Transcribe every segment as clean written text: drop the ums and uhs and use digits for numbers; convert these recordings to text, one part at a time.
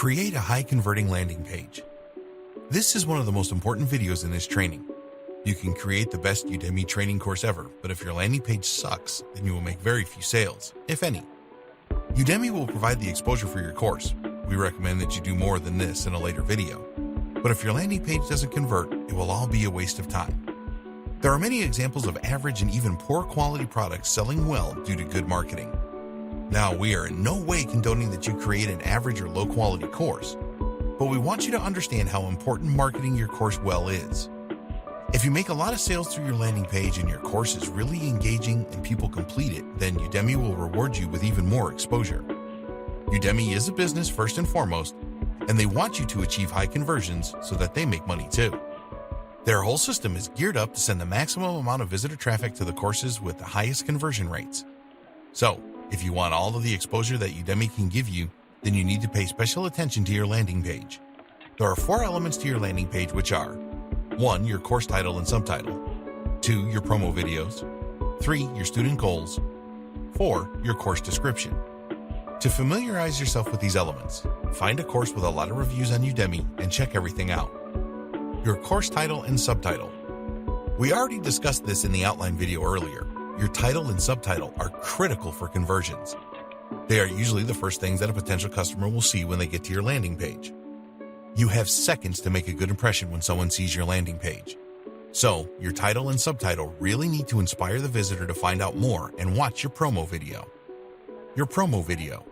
Create a high-converting landing page. This is one of the most important videos in this training. You can create the best Udemy training course ever, but if your landing page sucks, then you will make very few sales, if any. Udemy will provide the exposure for your course. We recommend that you do more than this in a later video. But if your landing page doesn't convert, it will all be a waste of time. There are many examples of average and even poor quality products selling well due to good marketing. Now, we are in no way condoning that you create an average or low quality course, but we want you to understand how important marketing your course well is. If you make a lot of sales through your landing page and your course is really engaging and people complete it, then Udemy will reward you with even more exposure. Udemy is a business first and foremost, and they want you to achieve high conversions so that they make money too. Their whole system is geared up to send the maximum amount of visitor traffic to the courses with the highest conversion rates. So, if you want all of the exposure that Udemy can give you, then you need to pay special attention to your landing page. There are 4 elements to your landing page, which are 1. Your course title and subtitle, 2. Your promo videos, 3. Your student goals, 4. Your course description. To familiarize yourself with these elements, find a course with a lot of reviews on Udemy and check everything out. Your course title and subtitle. We already discussed this in the outline video earlier. Your title and subtitle are critical for conversions. They are usually the first things that a potential customer will see when they get to your landing page. You have seconds to make a good impression when someone sees your landing page. So, your title and subtitle really need to inspire the visitor to find out more and watch your promo video. Your promo video.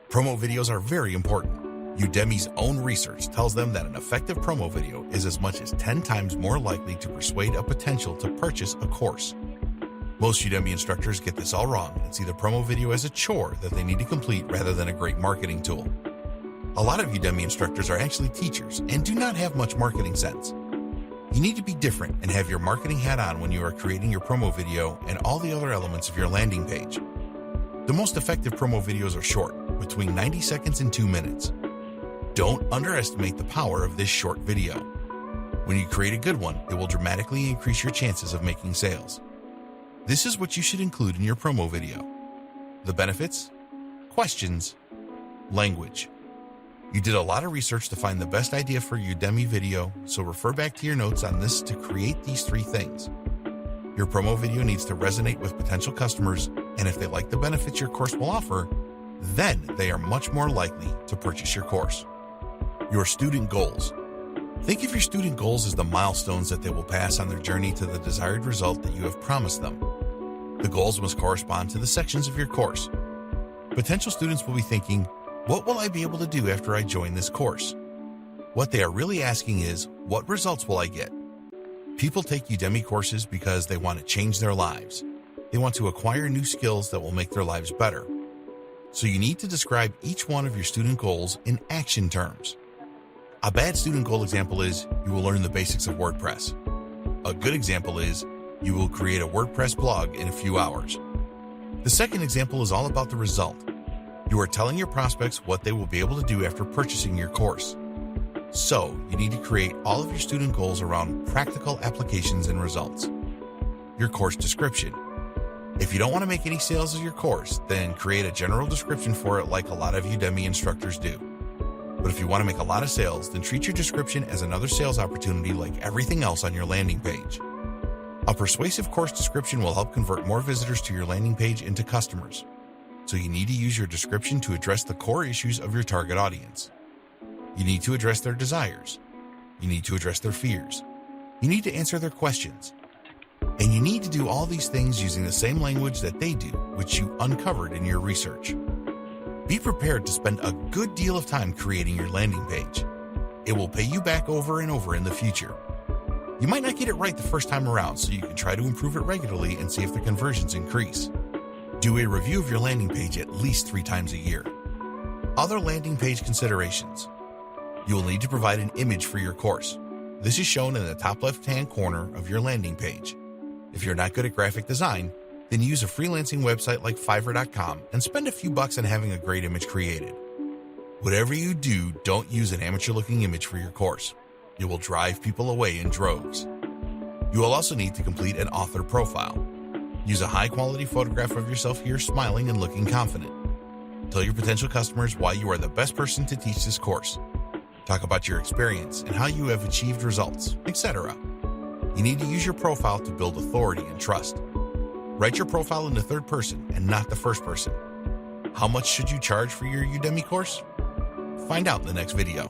Promo videos are very important. Udemy's own research tells them that an effective promo video is as much as 10 times more likely to persuade a potential to purchase a course. Most Udemy instructors get this all wrong and see the promo video as a chore that they need to complete rather than a great marketing tool. A lot of Udemy instructors are actually teachers and do not have much marketing sense. You need to be different and have your marketing hat on when you are creating your promo video and all the other elements of your landing page. The most effective promo videos are short, between 90 seconds and 2 minutes. Don't underestimate the power of this short video. When you create a good one, it will dramatically increase your chances of making sales. This is what you should include in your promo video. The benefits, questions, language. You did a lot of research to find the best idea for your Udemy video, so refer back to your notes on this to create these 3 things. Your promo video needs to resonate with potential customers, and if they like the benefits your course will offer, then they are much more likely to purchase your course. Your student goals. Think of your student goals as the milestones that they will pass on their journey to the desired result that you have promised them. The goals must correspond to the sections of your course. Potential students will be thinking, what will I be able to do after I join this course? What they are really asking is, what results will I get? People take Udemy courses because they want to change their lives. They want to acquire new skills that will make their lives better. So you need to describe each one of your student goals in action terms. A bad student goal example is, you will learn the basics of WordPress. A good example is, you will create a WordPress blog in a few hours. The second example is all about the result. You are telling your prospects what they will be able to do after purchasing your course. So, you need to create all of your student goals around practical applications and results. Your course description. If you don't want to make any sales of your course, then create a general description for it like a lot of Udemy instructors do. But if you want to make a lot of sales, then treat your description as another sales opportunity like everything else on your landing page. A persuasive course description will help convert more visitors to your landing page into customers. So you need to use your description to address the core issues of your target audience. You need to address their desires. You need to address their fears. You need to answer their questions. And you need to do all these things using the same language that they do, which you uncovered in your research. Be prepared to spend a good deal of time creating your landing page. It will pay you back over and over in the future. You might not get it right the first time around, so you can try to improve it regularly and see if the conversions increase. Do a review of your landing page at least 3 times a year. Other landing page considerations. You will need to provide an image for your course. This is shown in the top left-hand corner of your landing page. If you're not good at graphic design, then use a freelancing website like Fiverr.com and spend a few bucks on having a great image created. Whatever you do, don't use an amateur-looking image for your course. It will drive people away in droves. You will also need to complete an author profile. Use a high-quality photograph of yourself here smiling and looking confident. Tell your potential customers why you are the best person to teach this course. Talk about your experience and how you have achieved results, etc. You need to use your profile to build authority and trust. Write your profile in the third person and not the first person. How much should you charge for your Udemy course? Find out in the next video.